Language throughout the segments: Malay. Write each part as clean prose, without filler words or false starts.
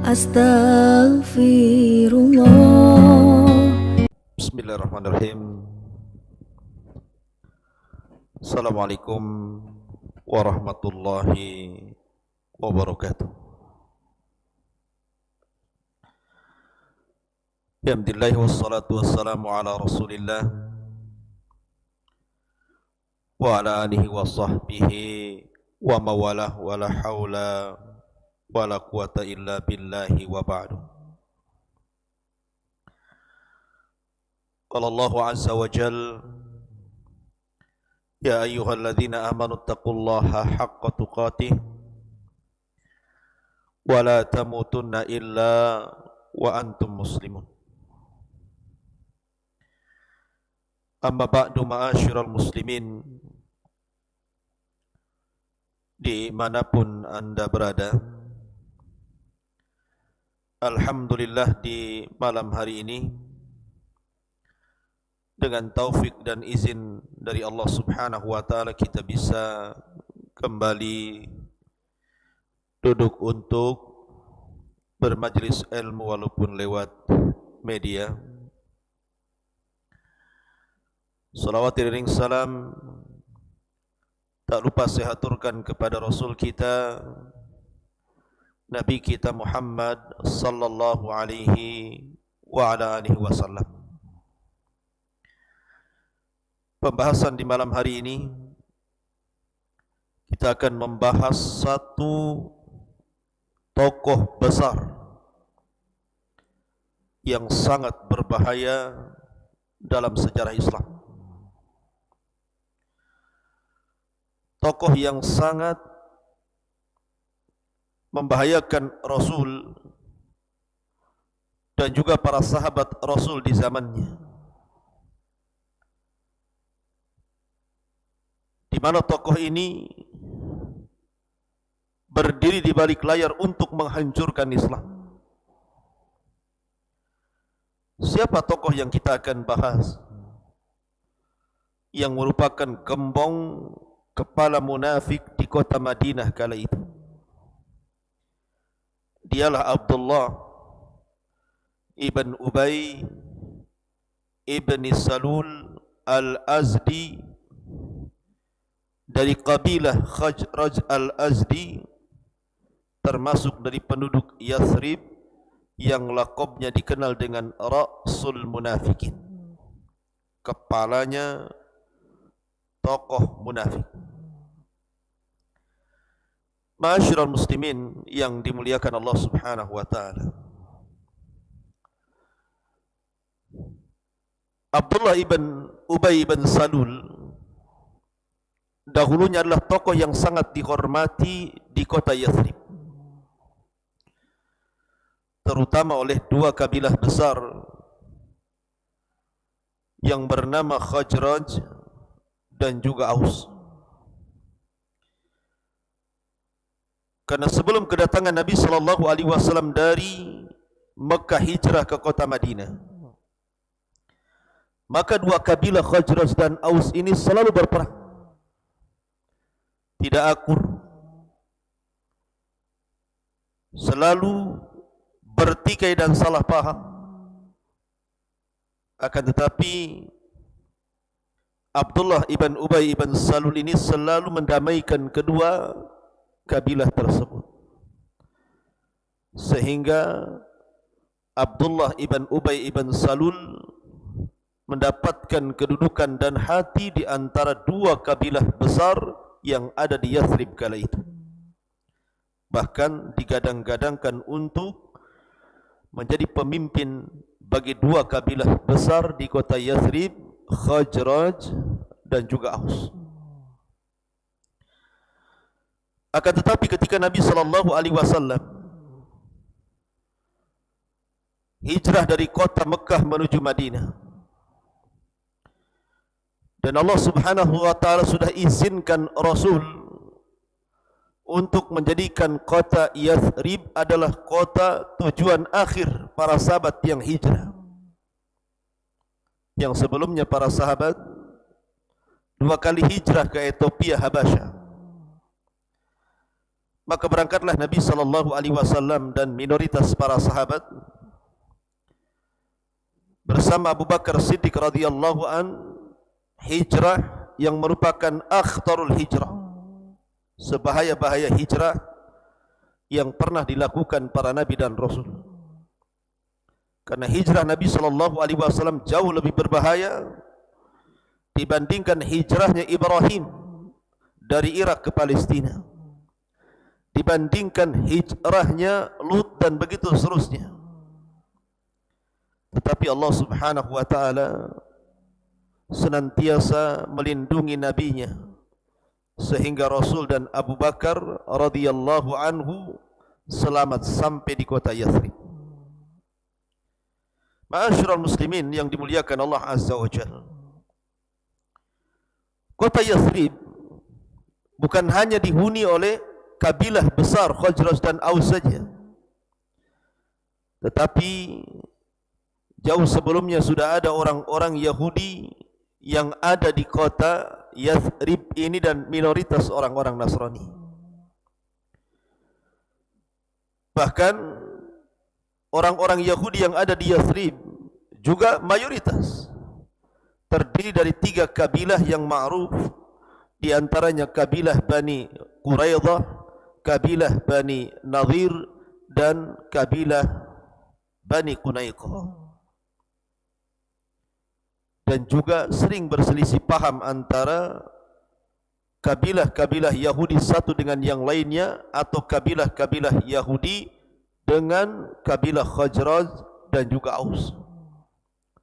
Astaghfirullah. Bismillahirrahmanirrahim. Assalamualaikum warahmatullahi wabarakatuh. Alhamdulillah wassalatu wassalamu ala Rasulillah wa ala alihi wa sahbihi wa mawalah wa la hawla wa la quwata illa billahi wa ba'du. Qala Allahu azza wa jalla: Ya ayyuhalladzina amanu taqullaha haqqa tuqatih wa la tamutunna illa wa antum muslimun. Amma ba'du, ma'asyiral muslimin, dimanapun anda berada, alhamdulillah di malam hari ini dengan taufik dan izin dari Allah Subhanahu wa taala kita bisa kembali duduk untuk bermajlis ilmu walaupun lewat media. Salawat dan salam tak lupa saya haturkan kepada Rasul kita, Nabi kita Muhammad sallallahu alaihi wa ala alihi wasallam. Pembahasan di malam hari ini kita akan membahas satu tokoh besar yang sangat berbahaya dalam sejarah Islam. Tokoh yang sangat membahayakan Rasul dan juga para sahabat Rasul di zamannya, di mana tokoh ini berdiri di balik layar untuk menghancurkan Islam. Siapa tokoh yang kita akan bahas, yang merupakan gembong kepala munafik di kota Madinah kala itu? Dialah Abdullah ibn Ubay ibn Salul al-Azdi dari kabilah Khazraj al-Azdi, termasuk dari penduduk Yathrib yang lakabnya dikenal dengan Ra'sul Munafikin, kepalanya tokoh munafik. Ma'asyiral muslimin yang dimuliakan Allah Subhanahu wa taala, Abdullah ibn Ubay ibn Salul dahulunya adalah tokoh yang sangat dihormati di kota Yathrib, terutama oleh dua kabilah besar yang bernama Khazraj dan juga Aus. Karena sebelum kedatangan Nabi sallallahu alaihi wasallam dari Mekah hijrah ke kota Madinah, maka dua kabilah Khazraj dan Aus ini selalu berperang, tidak akur, selalu bertikai dan salah paham. Akan tetapi Abdullah ibn Ubay ibn Salul ini selalu mendamaikan kedua kabilah tersebut, sehingga Abdullah ibn Ubay ibn Salul mendapatkan kedudukan dan hati di antara dua kabilah besar yang ada di Yathrib kala itu. Bahkan digadang-gadangkan untuk menjadi pemimpin bagi dua kabilah besar di kota Yathrib, Khazraj dan juga Aus. Akan tetapi ketika Nabi sallallahu alaihi wasallam hijrah dari kota Mekah menuju Madinah, dan Allah Subhanahu wa taala sudah izinkan Rasul untuk menjadikan kota Yathrib adalah kota tujuan akhir para sahabat yang hijrah. Yang sebelumnya para sahabat dua kali hijrah ke Ethiopia, Habasyah. Maka berangkatlah Nabi SAW dan minoritas para sahabat bersama Abu Bakar Siddiq radhiyallahu an, hijrah yang merupakan akhtarul hijrah, sebahaya-bahaya hijrah yang pernah dilakukan para nabi dan rasul. Karena hijrah Nabi SAW jauh lebih berbahaya dibandingkan hijrahnya Ibrahim dari Irak ke Palestina, dibandingkan hijrahnya Lut dan begitu seterusnya. Tetapi Allah Subhanahu wa taala senantiasa melindungi nabinya sehingga Rasul dan Abu Bakar radhiyallahu anhu selamat sampai di kota Yathrib. Ma'asyiral muslimin yang dimuliakan Allah Azza wa Jalla, kota Yathrib bukan hanya dihuni oleh kabilah besar Khazraj dan Aus saja, tetapi jauh sebelumnya sudah ada orang-orang Yahudi yang ada di kota Yathrib ini dan minoritas orang-orang Nasrani. Bahkan orang-orang Yahudi yang ada di Yathrib juga mayoritas terdiri dari 3 kabilah yang ma'ruf, di antaranya kabilah Bani Quraidah, kabilah Bani Nadir dan kabilah Bani Qunaiqah. Dan juga sering berselisih paham antara kabilah-kabilah Yahudi satu dengan yang lainnya atau kabilah-kabilah Yahudi dengan kabilah Khazraj dan juga Aus,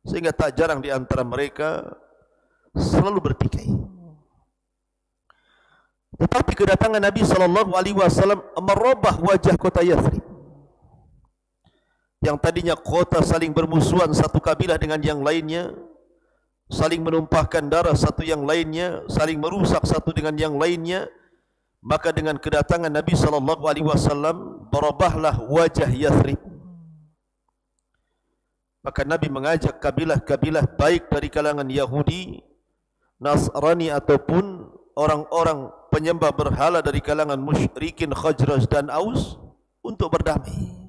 sehingga tak jarang di antara mereka selalu bertikai. Tetapi kedatangan Nabi SAW merubah wajah kota Yathrib yang tadinya kota saling bermusuhan satu kabilah dengan yang lainnya, saling menumpahkan darah satu yang lainnya, saling merusak satu dengan yang lainnya. Maka dengan kedatangan Nabi SAW berubahlah wajah Yathrib. Maka Nabi mengajak kabilah-kabilah baik dari kalangan Yahudi, Nasrani ataupun orang-orang penyembah berhala dari kalangan musyrikin Khazraj dan Aus untuk berdamai,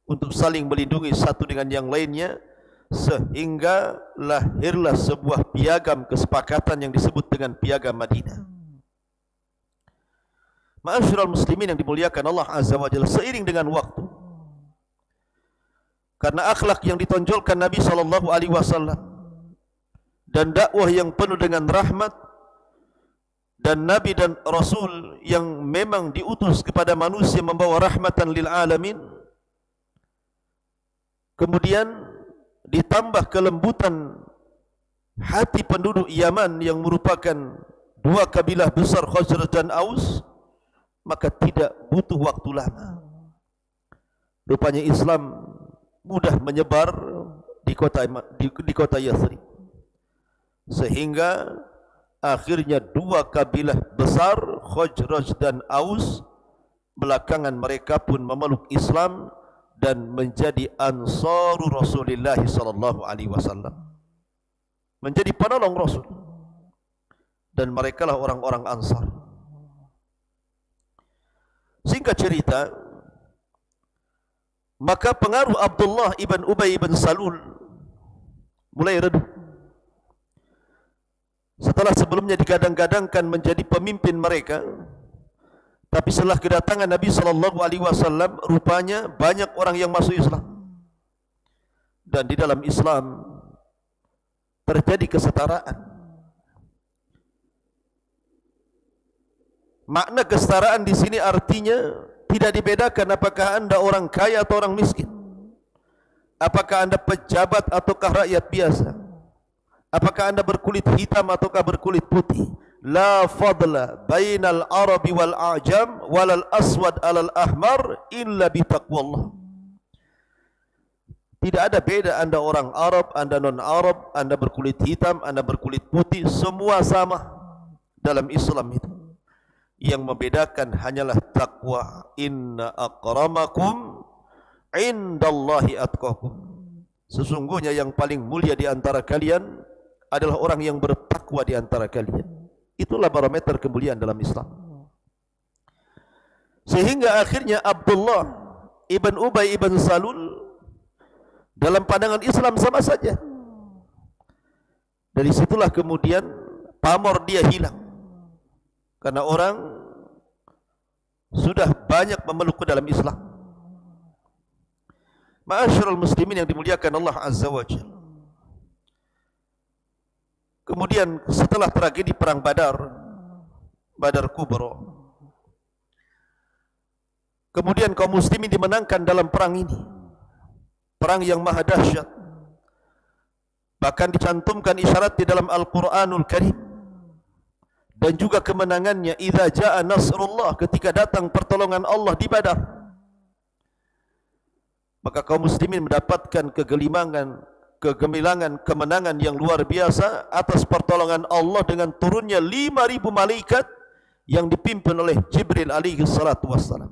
untuk saling melindungi satu dengan yang lainnya, sehingga lahirlah sebuah piagam kesepakatan yang disebut dengan piagam Madinah. Ma'asyiral muslimin yang dimuliakan Allah Azza wa Jalla, seiring dengan waktu, karena akhlak yang ditonjolkan Nabi SAW dan dakwah yang penuh dengan rahmat, dan Nabi dan Rasul yang memang diutus kepada manusia membawa rahmatan lil alamin, kemudian ditambah kelembutan hati penduduk Yaman yang merupakan 2 kabilah besar Khazraj dan Aus, maka tidak butuh waktu lama, rupanya Islam mudah menyebar di kota Yathrib, sehingga akhirnya 2 kabilah besar Khazraj dan Aus belakangan mereka pun memeluk Islam dan menjadi ansaru Rasulullah SAW, menjadi penolong Rasul, dan merekalah orang-orang Ansar. Singkat cerita, maka pengaruh Abdullah ibn Ubay ibn Salul mulai redup. Setelah sebelumnya digadang-gadangkan menjadi pemimpin mereka, tapi setelah kedatangan Nabi SAW, rupanya banyak orang yang masuk Islam. Dan di dalam Islam terjadi kesetaraan. Makna kesetaraan di sini artinya tidak dibedakan apakah anda orang kaya atau orang miskin, apakah anda pejabat ataukah rakyat biasa, apakah anda berkulit hitam ataukah berkulit putih. La fadla bainal arabi wal a'jam walal aswad alal ahmar illa bitaqwallah. Tidak ada beda anda orang Arab, anda non-Arab, anda berkulit hitam, anda berkulit putih, semua sama dalam Islam itu. Yang membedakan hanyalah taqwa. Inna akramakum indallahi atqakum. Sesungguhnya yang paling mulia di antara kalian adalah orang yang bertakwa di antara kalian. Itulah barometer kemuliaan dalam Islam. Sehingga akhirnya Abdullah ibn Ubay ibn Salul dalam pandangan Islam sama saja. Dari situlah kemudian pamor dia hilang, karena orang sudah banyak memeluk ke dalam Islam. Ma'asyiral muslimin yang dimuliakan Allah Azza wa Jalla. Kemudian setelah tragedi perang Badar Kubra, kemudian kaum muslimin dimenangkan dalam perang ini, perang yang maha dahsyat. Bahkan dicantumkan isyarat di dalam Al-Quranul Karim, dan juga kemenangannya idza jaa nasrullah, ketika datang pertolongan Allah di Badar. Maka kaum muslimin mendapatkan kegemilangan, kemenangan yang luar biasa atas pertolongan Allah dengan turunnya 5.000 malaikat yang dipimpin oleh Jibril alaihi salatu wassalam,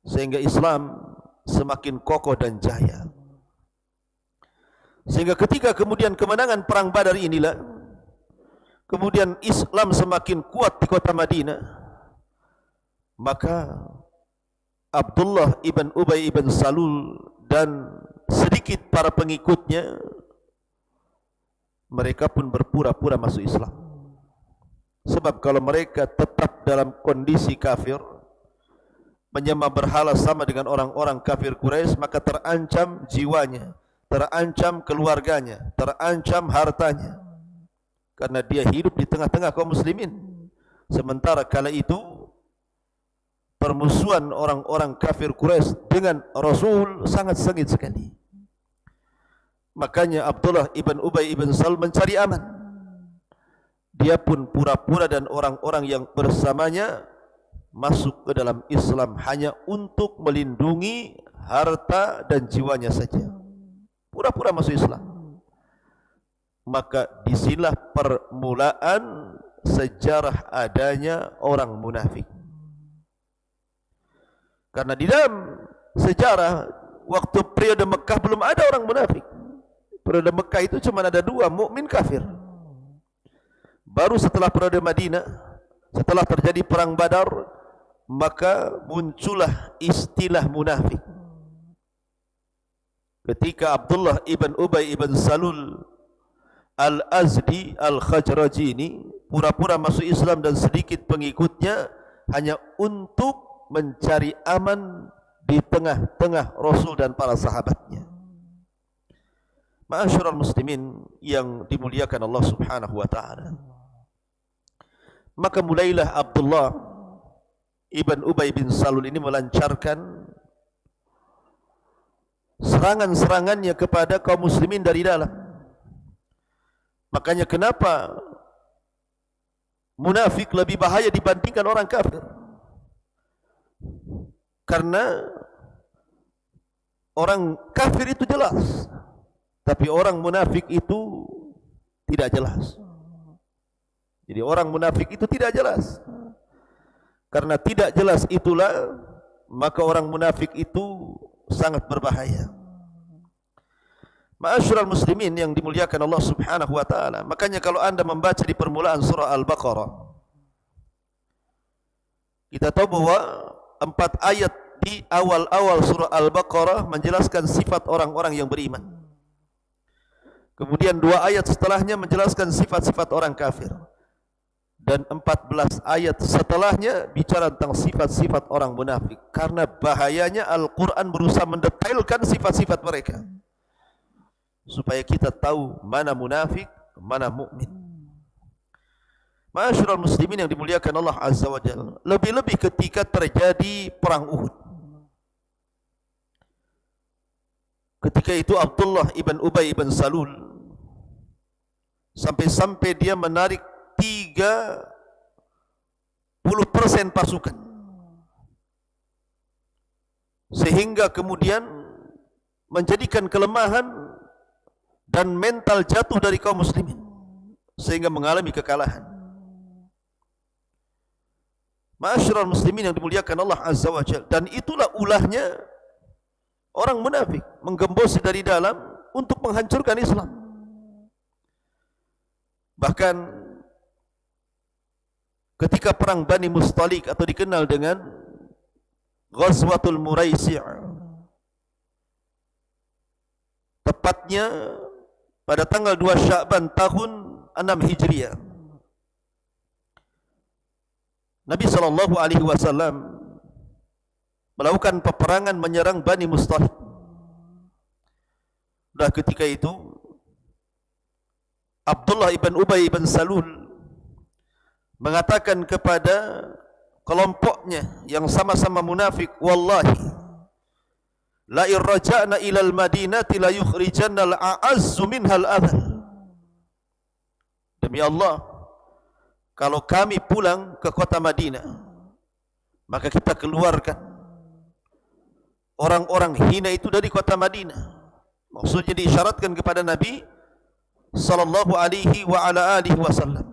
sehingga Islam semakin kokoh dan jaya. Sehingga ketika kemudian kemenangan perang Badar inilah, kemudian Islam semakin kuat di kota Madinah. Maka Abdullah ibn Ubay ibn Salul dan sedikit para pengikutnya, mereka pun berpura-pura masuk Islam. Sebab kalau mereka tetap dalam kondisi kafir, menyembah berhala sama dengan orang-orang kafir Quraisy, maka terancam jiwanya, terancam keluarganya, terancam hartanya, karena dia hidup di tengah-tengah kaum muslimin. Sementara kala itu permusuhan orang-orang kafir Quraisy dengan Rasul sangat sengit sekali. Makanya Abdullah ibn Ubay ibn Salul mencari aman. Dia pun pura-pura dan orang-orang yang bersamanya masuk ke dalam Islam hanya untuk melindungi harta dan jiwanya saja. Pura-pura masuk Islam. Maka disinilah permulaan sejarah adanya orang munafik. Karena di dalam sejarah waktu periode Mekah belum ada orang munafik. Periode Mekah itu cuma ada 2, mukmin kafir. Baru setelah periode Madinah, setelah terjadi perang Badar, maka muncullah istilah munafik. Ketika Abdullah ibn Ubay ibn Salul Al-Azdi Al-Khajraji ini pura-pura masuk Islam dan sedikit pengikutnya hanya untuk mencari aman di tengah-tengah Rasul dan para sahabatnya. Ma'asyiral muslimin yang dimuliakan Allah Subhanahu wa taala. Maka mulailah Abdullah ibn Ubay bin Salul ini melancarkan serangan-serangannya kepada kaum muslimin dari dalam. Makanya kenapa munafik lebih bahaya dibandingkan orang kafir? Karena orang kafir itu jelas, tapi orang munafik itu tidak jelas. Jadi orang munafik itu tidak jelas. Karena tidak jelas itulah, maka orang munafik itu sangat berbahaya. Ma'asyiral muslimin yang dimuliakan Allah Subhanahu wa taala. Makanya kalau Anda membaca di permulaan surah Al-Baqarah, kita tahu bahwa 4 ayat di awal-awal surah Al-Baqarah menjelaskan sifat orang-orang yang beriman. Kemudian 2 ayat setelahnya menjelaskan sifat-sifat orang kafir. Dan 14 ayat setelahnya bicara tentang sifat-sifat orang munafik. Karena bahayanya Al-Quran berusaha mendetailkan sifat-sifat mereka, supaya kita tahu mana munafik, mana mukmin. Ma'asyiral muslimin yang dimuliakan Allah Azza wa Jalla. Lebih-lebih ketika terjadi perang Uhud. Ketika itu Abdullah ibn Ubay ibn Salul sampai-sampai dia menarik 30% pasukan, sehingga kemudian menjadikan kelemahan dan mental jatuh dari kaum muslimin, sehingga mengalami kekalahan. Ma'asyiral muslimin yang dimuliakan Allah Azza wa Jalla. Dan itulah ulahnya orang munafik, menggembosi dari dalam untuk menghancurkan Islam. Bahkan ketika perang Bani Mustalik atau dikenal dengan Ghazwatul Muraisi', tepatnya pada tanggal 2 Sya'ban tahun 6 Hijriah. Nabi SAW melakukan peperangan menyerang Bani Mustalik. Dan ketika itu Abdullah ibn Ubay ibn Salul mengatakan kepada kelompoknya yang sama-sama munafik, wallahi la irja'na ila al-madinati la yukhrijanna al-a'azzu minha al-adhal. Demi Allah, kalau kami pulang ke kota Madinah, maka kita keluarkan orang-orang hina itu dari kota Madinah. Maksudnya diisyaratkan kepada Nabi sallallahu alaihi wa ala alihi wasallam.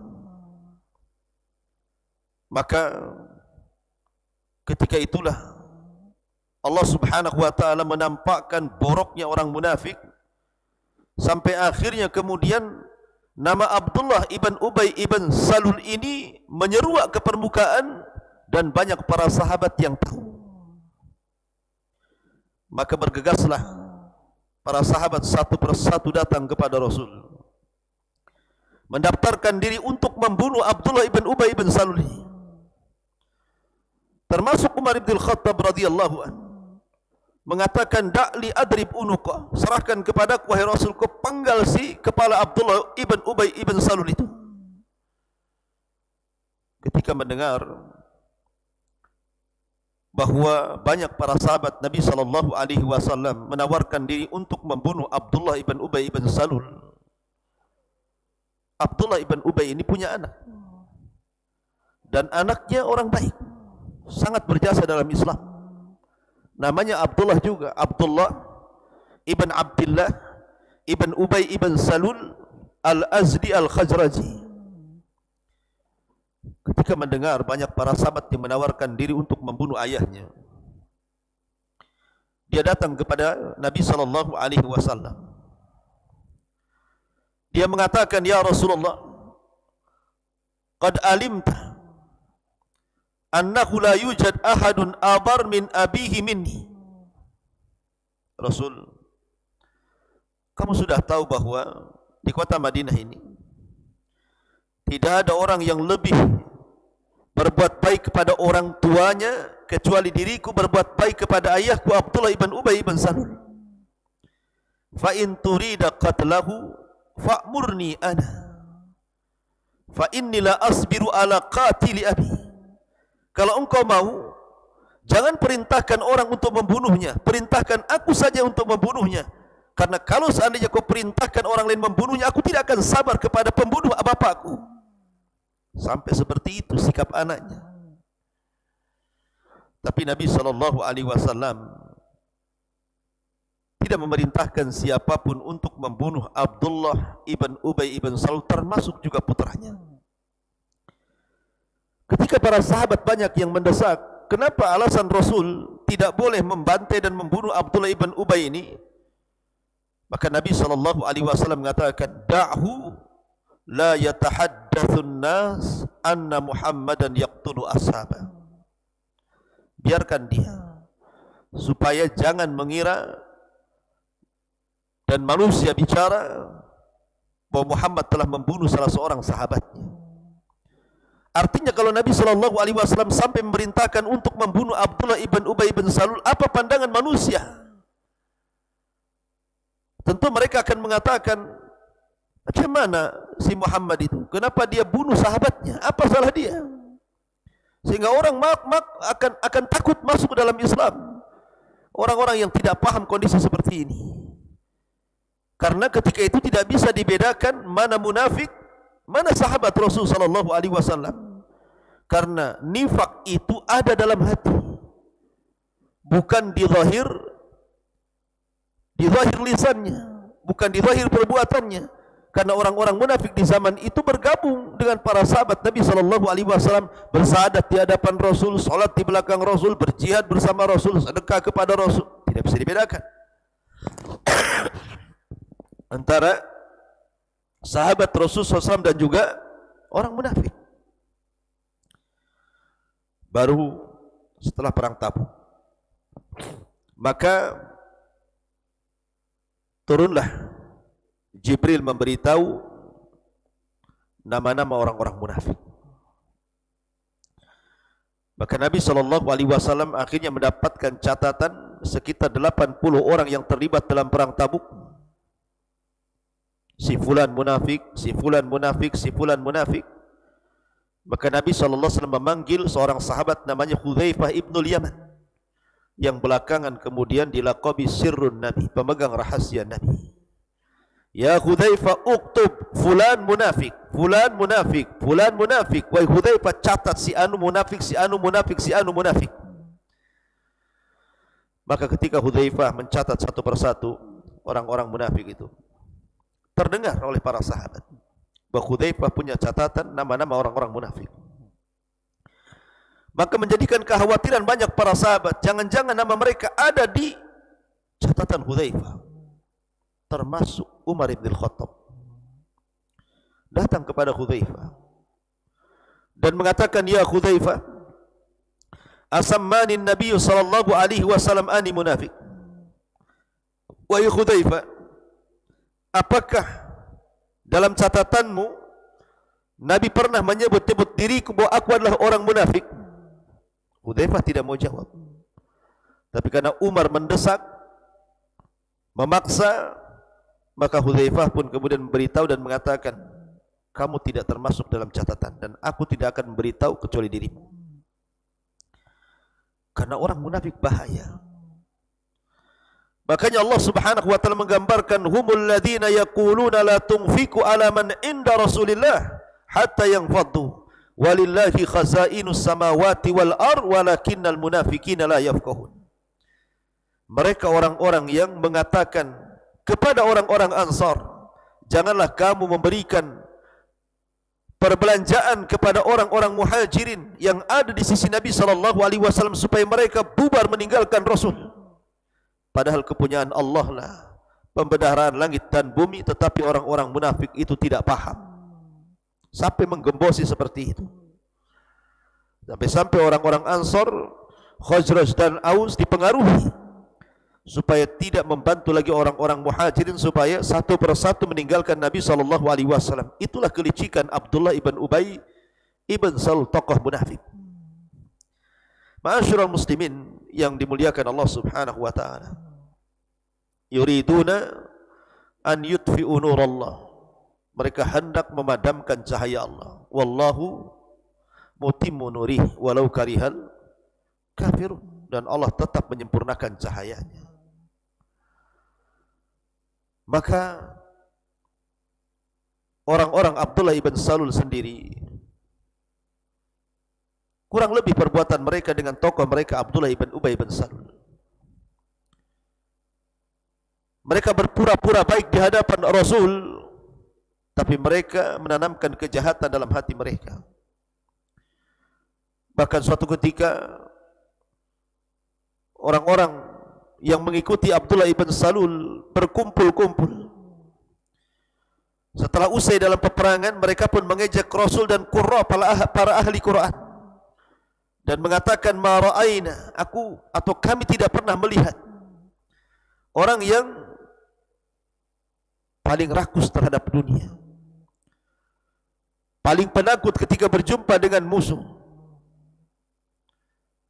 Maka ketika itulah Allah Subhanahu wa taala menampakkan boroknya orang munafik, sampai akhirnya kemudian nama Abdullah ibn Ubay ibn Salul ini menyeruak ke permukaan dan banyak para sahabat yang tahu. Maka bergegaslah para sahabat satu persatu datang kepada Rasul, mendaftarkan diri untuk membunuh Abdullah ibn Ubay ibn Salul, termasuk Umar ibn Khattab radhiyallahu anhu. Mengatakan, da'li adrib unuqa, serahkan kepadaku wahai Rasul, kau penggal si kepala Abdullah ibn Ubay ibn Salul itu. Ketika mendengar bahwa banyak para sahabat Nabi SAW menawarkan diri untuk membunuh Abdullah ibn Ubay ibn Salul, Abdullah ibn Ubay ini punya anak, dan anaknya orang baik, sangat berjasa dalam Islam. Namanya Abdullah juga, Abdullah ibn Abdullah ibn Ubay ibn Salul al-Azdi al-Khazraji. Ketika mendengar banyak para sahabat yang menawarkan diri untuk membunuh ayahnya, dia datang kepada Nabi SAW. Dia mengatakan, ya Rasulullah, qad alimta annahu la yujad ahadun abar min abihi minni. Rasul, kamu sudah tahu bahwa di kota Madinah ini tidak ada orang yang lebih berbuat baik kepada orang tuanya kecuali diriku berbuat baik kepada ayahku Abdullah ibn Ubay ibn Salul. Fa in turida qatlahu fa'murni ana fa inni la asbiru ala qatili abi. Kalau engkau mau, jangan perintahkan orang untuk membunuhnya, perintahkan aku saja untuk membunuhnya. Karena kalau seandainya kau perintahkan orang lain membunuhnya, aku tidak akan sabar kepada pembunuh bapakku. Sampai seperti itu sikap anaknya. Tapi Nabi SAW tidak memerintahkan siapapun untuk membunuh Abdullah ibn Ubay ibn Salul, termasuk juga putranya. Ketika para sahabat banyak yang mendesak, kenapa alasan Rasul tidak boleh membantai dan membunuh Abdullah ibn Ubay ini? Maka Nabi SAW mengatakan, da'hu la yatahaddatsun nas anna Muhammadan yaqtulu ashabah. Biarkan dia, supaya jangan mengira dan manusia bicara bahwa Muhammad telah membunuh salah seorang sahabatnya. Artinya kalau Nabi SAW sampai memerintahkan untuk membunuh Abdullah ibn Ubay ibn Salul, apa pandangan manusia? Tentu mereka akan mengatakan, macam mana si Muhammad itu? Kenapa dia bunuh sahabatnya? Apa salah dia? Sehingga orang akan takut masuk ke dalam Islam. Orang-orang yang tidak paham kondisi seperti ini. Karena ketika itu tidak bisa dibedakan mana munafik, mana sahabat Rasul SAW. Karena nifak itu ada dalam hati, bukan di zahir lisannya, bukan di zahir perbuatannya. Karena orang-orang munafik di zaman itu bergabung dengan para sahabat Nabi SAW, bersahadat di hadapan Rasul, salat di belakang Rasul, berjihad bersama Rasul, sedekah kepada Rasul. Tidak bisa dibedakan antara sahabat Rasul SAW dan juga orang munafik. baru setelah perang Tabuk. Maka turunlah Jibril memberitahu nama-nama orang-orang munafik. Maka Nabi SAW akhirnya mendapatkan catatan sekitar 80 orang yang terlibat dalam perang Tabuk. Si fulan munafik, si fulan munafik, si fulan munafik. Maka Nabi SAW memanggil seorang sahabat namanya Hudzaifah ibnul Yaman, yang belakangan kemudian dilaqabi sirrun Nabi, pemegang rahasia Nabi. Ya Hudzaifah, uktub fulan munafik, fulan munafik, fulan munafik. Wahai Hudzaifah, catat si anu munafik, si anu munafik, si anu munafik. Maka ketika Hudzaifah mencatat satu persatu orang-orang munafik itu, terdengar oleh para sahabat bahwa Hudzaifah punya catatan nama-nama orang-orang munafik. Maka menjadikan kekhawatiran banyak para sahabat, jangan-jangan nama mereka ada di catatan Hudzaifah. Termasuk Umar bin Khattab datang kepada Hudzaifah dan mengatakan, ya Hudzaifah, asammani Nabi sallallahu alaihi wasallam ani munafik. Wahai Hudzaifah, apakah dalam catatanmu Nabi pernah menyebut-nyebut diriku bahwa aku adalah orang munafik? Hudzaifah tidak mau jawab. Tapi karena Umar mendesak, memaksa, maka Hudzaifah pun kemudian memberitahu dan mengatakan, kamu tidak termasuk dalam catatan dan aku tidak akan memberitahu kecuali dirimu. Karena orang munafik bahaya. Makanya Allah Subhanahu wa taala menggambarkan, humul ladzina yaquluna la tunfiqu ala man inda Rasulillah hatta yanfaddu walillahi khazainus samawati wal ard walakinnal munafiqina la yafqahun. Mereka orang-orang yang mengatakan kepada orang-orang Ansar, janganlah kamu memberikan perbelanjaan kepada orang-orang Muhajirin yang ada di sisi Nabi SAW supaya mereka bubar meninggalkan Rasul. Padahal kepunyaan Allah lah pembendaharaan langit dan bumi, tetapi orang-orang munafik itu tidak paham sampai menggembosi seperti itu. Sampai orang-orang Ansar, Khazraj dan Aus dipengaruhi supaya tidak membantu lagi orang-orang Muhajirin supaya satu persatu meninggalkan Nabi SAW. Itulah kelicikan Abdullah ibn Ubay ibn Salul, tokoh munafik. Ma'asyiral muslimin yang dimuliakan Allah Subhanahu wa taala, yuriduna an yutfi'u nurallah, mereka hendak memadamkan cahaya Allah. Wallahu mutimmu nurih walau karihal kafirun, dan Allah tetap menyempurnakan cahayanya. Maka orang-orang Abdullah ibn Salul sendiri, kurang lebih perbuatan mereka dengan tokoh mereka Abdullah ibn Ubay ibn Salul, mereka berpura-pura baik di hadapan Rasul, tapi mereka menanamkan kejahatan dalam hati mereka. Bahkan suatu ketika orang-orang yang mengikuti Abdullah ibn Salul berkumpul-kumpul. Setelah usai dalam peperangan, mereka pun mengejek Rasul dan qurra, para ahli Quran, dan mengatakan, ma ra'ayna, aku atau kami tidak pernah melihat orang yang paling rakus terhadap dunia, paling penakut ketika berjumpa dengan musuh,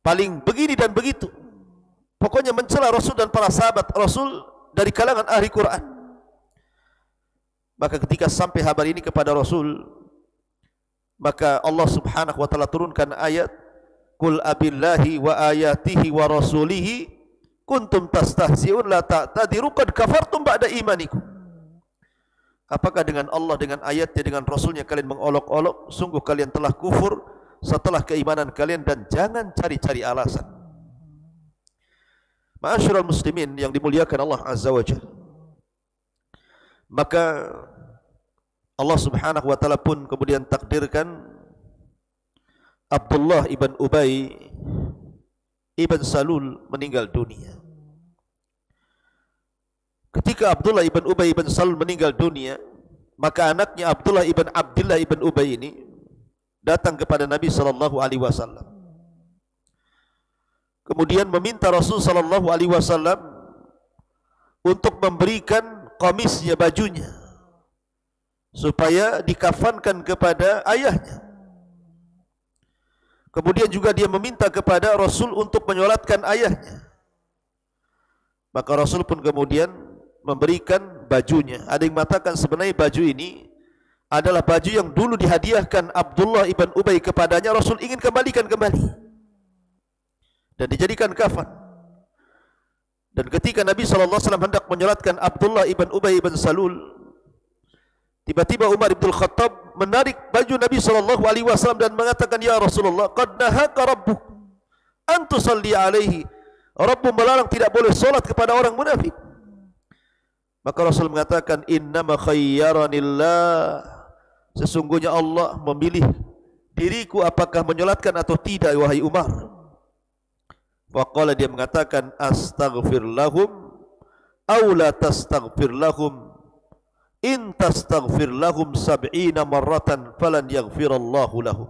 paling begini dan begitu. Pokoknya mencela Rasul dan para sahabat Rasul dari kalangan ahli Quran. Maka ketika sampai kabar ini kepada Rasul, maka Allah Subhanahu wa taala turunkan ayat, qul abillahi wa ayatihi wa rasulihi kuntum tastahzi'un la ta'tadiru qad kafartum ba'da imanikum. Apakah dengan Allah, dengan ayatnya, dengan Rasulnya kalian mengolok-olok? Sungguh kalian telah kufur setelah keimanan kalian, dan jangan cari-cari alasan. Ma'asyiral muslimin yang dimuliakan Allah Azza wa Jalla, maka Allah Subhanahu wa taala pun kemudian takdirkan Abdullah ibn Ubay ibn Salul meninggal dunia. Ketika Abdullah ibn Ubay ibn Salul meninggal dunia, maka anaknya Abdullah ibn Abdullah ibn Ubay ini datang kepada Nabi SAW kemudian meminta Rasul sallallahu alaihi wasallam untuk memberikan qamisnya, bajunya, supaya dikafankan kepada ayahnya. Kemudian juga dia meminta kepada Rasul untuk menyolatkan ayahnya. Maka Rasul pun kemudian memberikan bajunya. Ada yang mengatakan sebenarnya baju ini adalah baju yang dulu dihadiahkan Abdullah ibn Ubay kepadanya. Rasul ingin kembalikan kembali dan dijadikan kafan. Dan ketika Nabi SAW hendak menyolatkan Abdullah ibn Ubay ibn Salul, tiba-tiba Umar ibn Khattab menarik baju Nabi SAW dan mengatakan, "Ya Rasulullah, qad nahaka rabbuk an tusalli alaihi." Rabbu melarang tidak boleh solat kepada orang munafik. Maka Rasul mengatakan, "Innama khayyaranillah." Sesungguhnya Allah memilih diriku apakah menyolatkan atau tidak, wahai Umar. Faqala, dia mengatakan, "Astaghfir lahum aw la tastaghfir lahum. In tastaghfir lahum 70 marratan falan yaghfirallahu lahum."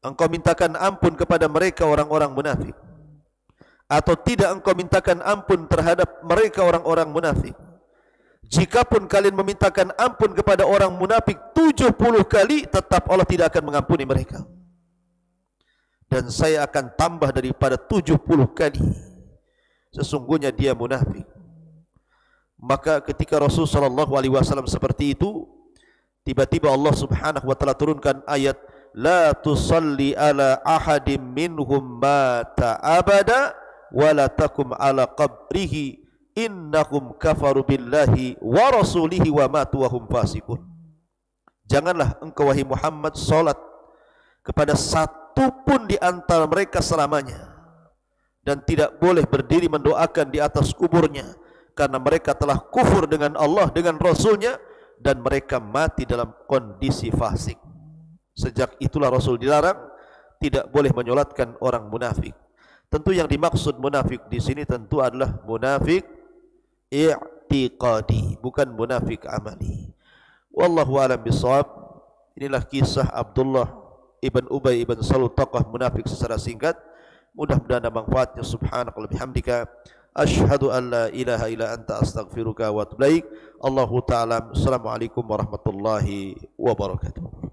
Engkau mintakan ampun kepada mereka orang-orang munafik, atau tidak engkau mintakan ampun terhadap mereka orang-orang munafik. Jikapun kalian memintakan ampun kepada orang munafik 70 kali, tetap Allah tidak akan mengampuni mereka. Dan saya akan tambah daripada 70 kali. Sesungguhnya dia munafik. Maka ketika Rasulullah SAW seperti itu, tiba-tiba Allah Subhanahu wa taala turunkan ayat, "La tusalli ala ahadim minhum mata abada wala takum ala qabrihi innahum kafaru billahi wa rasulihi wa matu wa hum fasiqun." Janganlah engkau wahai Muhammad salat kepada satu pun di antara mereka selamanya, dan tidak boleh berdiri mendoakan di atas kuburnya, karena mereka telah kufur dengan Allah, dengan Rasulnya, dan mereka mati dalam kondisi fasik. Sejak itulah Rasul dilarang tidak boleh menyolatkan orang munafik. Tentu yang dimaksud munafik di sini tentu adalah munafik i'tiqadi, bukan munafik amali. Wallahu a'lam bishawab. Inilah kisah Abdullah ibn Ubay ibn Salul, tokoh munafik secara singkat. Mudah-mudahan ada manfaatnya. Subhanakallahumma bihamdika, asyhadu an la ilaha illa anta, astaghfiruka wa atubu ilaik. Allahu ta'ala. Assalamualaikum warahmatullahi wabarakatuh.